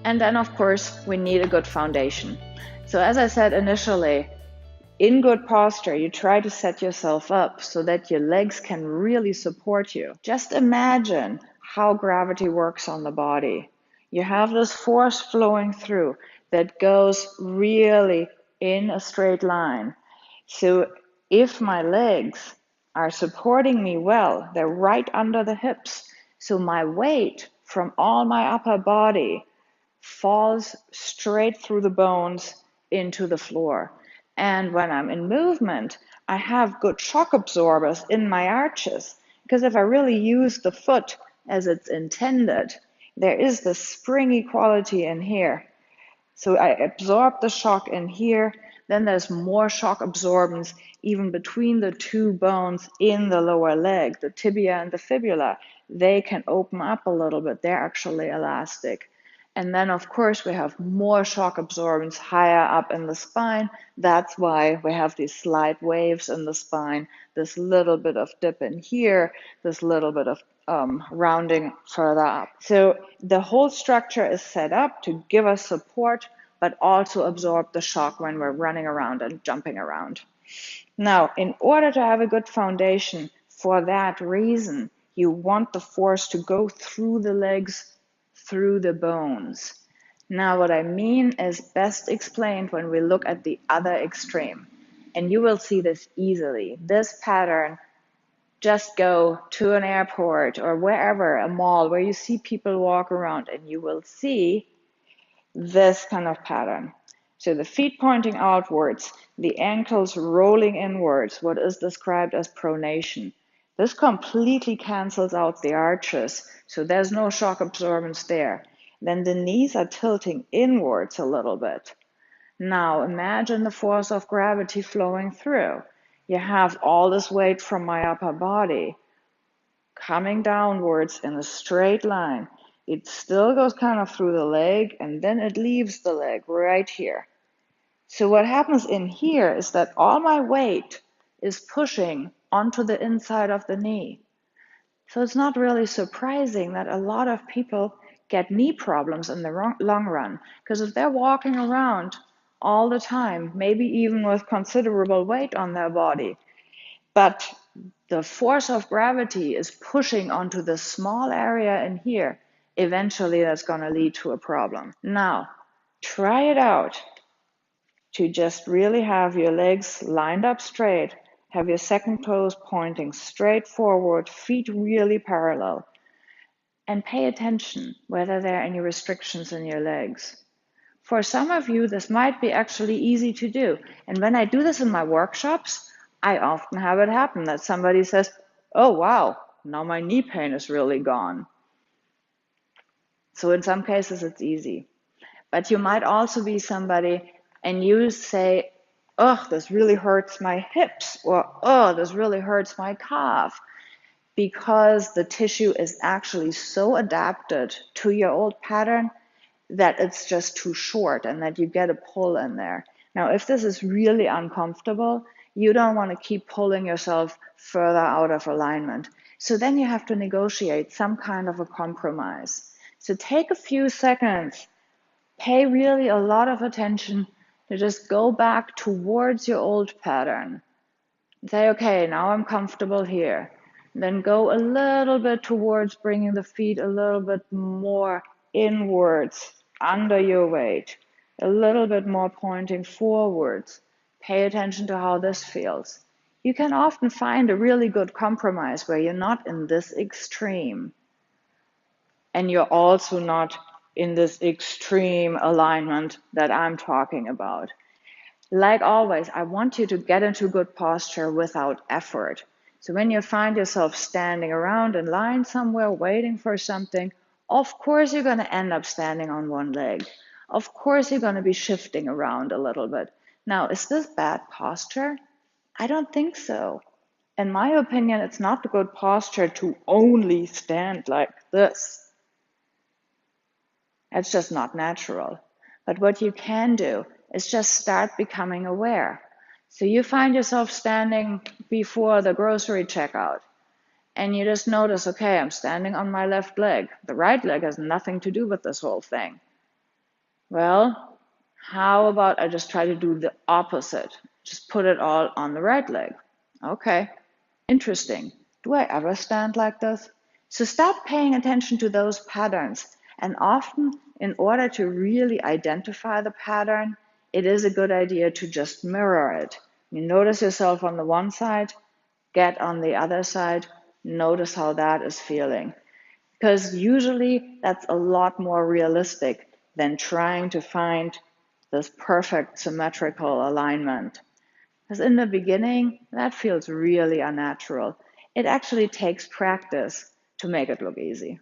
And then, of course, we need a good foundation. So, as I said initially, in good posture, you try to set yourself up so that your legs can really support you. Just imagine how gravity works on the body. You have this force flowing through that goes really in a straight line. So if my legs are supporting me well, they're right under the hips. So my weight from all my upper body falls straight through the bones into the floor. And when I'm in movement, I have good shock absorbers in my arches. Because if I really use the foot as it's intended, there is the springy quality in here. So I absorb the shock in here, then there's more shock absorbance even between the two bones in the lower leg, the tibia and the fibula. They can open up a little bit. They're actually elastic. And then, of course, we have more shock absorbance higher up in the spine. That's why we have these slight waves in the spine, this little bit of dip in here, this little bit of rounding further up. So the whole structure is set up to give us support, but also absorb the shock when we're running around and jumping around. Now, in order to have a good foundation, for that reason, you want the force to go through the legs, through the bones. Now, what I mean is best explained when we look at the other extreme. And you will see this easily. This pattern, just go to an airport or wherever, a mall, where you see people walk around, and you will see this kind of pattern. So the feet pointing outwards, the ankles rolling inwards, what is described as pronation. This completely cancels out the arches, so there's no shock absorbance there. Then the knees are tilting inwards a little bit. Now imagine the force of gravity flowing through. You have all this weight from my upper body coming downwards in a straight line. It still goes kind of through the leg, and then it leaves the leg right here. So what happens in here is that all my weight is pushing onto the inside of the knee. So it's not really surprising that a lot of people get knee problems in the long run, because if they're walking around all the time, maybe even with considerable weight on their body, but the force of gravity is pushing onto the small area in here, eventually that's going to lead to a problem. Now, try it out to just really have your legs lined up straight, have your second toes pointing straight forward, feet really parallel, and pay attention whether there are any restrictions in your legs. For some of you, this might be actually easy to do. And when I do this in my workshops, I often have it happen that somebody says, oh, wow, now my knee pain is really gone. So in some cases, it's easy. But you might also be somebody and you say, oh, this really hurts my hips, or oh, this really hurts my calf, because the tissue is actually so adapted to your old pattern that it's just too short and that you get a pull in there. Now, if this is really uncomfortable, you don't want to keep pulling yourself further out of alignment. So then you have to negotiate some kind of a compromise. So take a few seconds, pay really a lot of attention to just go back towards your old pattern. Say, okay, now I'm comfortable here. Then go a little bit towards bringing the feet a little bit more inwards, under your weight, a little bit more pointing forwards. Pay attention to how this feels. You can often find a really good compromise where you're not in this extreme, and you're also not in this extreme alignment that I'm talking about. Like always, I want you to get into good posture without effort. So when you find yourself standing around in line somewhere waiting for something, of course you're going to end up standing on one leg. Of course you're going to be shifting around a little bit. Now, is this bad posture? I don't think so. In my opinion, it's not good posture to only stand like this. That's just not natural. But what you can do is just start becoming aware. So you find yourself standing before the grocery checkout, and you just notice, okay, I'm standing on my left leg. The right leg has nothing to do with this whole thing. Well, how about I just try to do the opposite? Just put it all on the right leg. Okay, interesting. Do I ever stand like this? So start paying attention to those patterns. And often, in order to really identify the pattern, it is a good idea to just mirror it. You notice yourself on the one side, get on the other side, notice how that is feeling. Because usually that's a lot more realistic than trying to find this perfect symmetrical alignment. Because in the beginning, that feels really unnatural. It actually takes practice to make it look easy.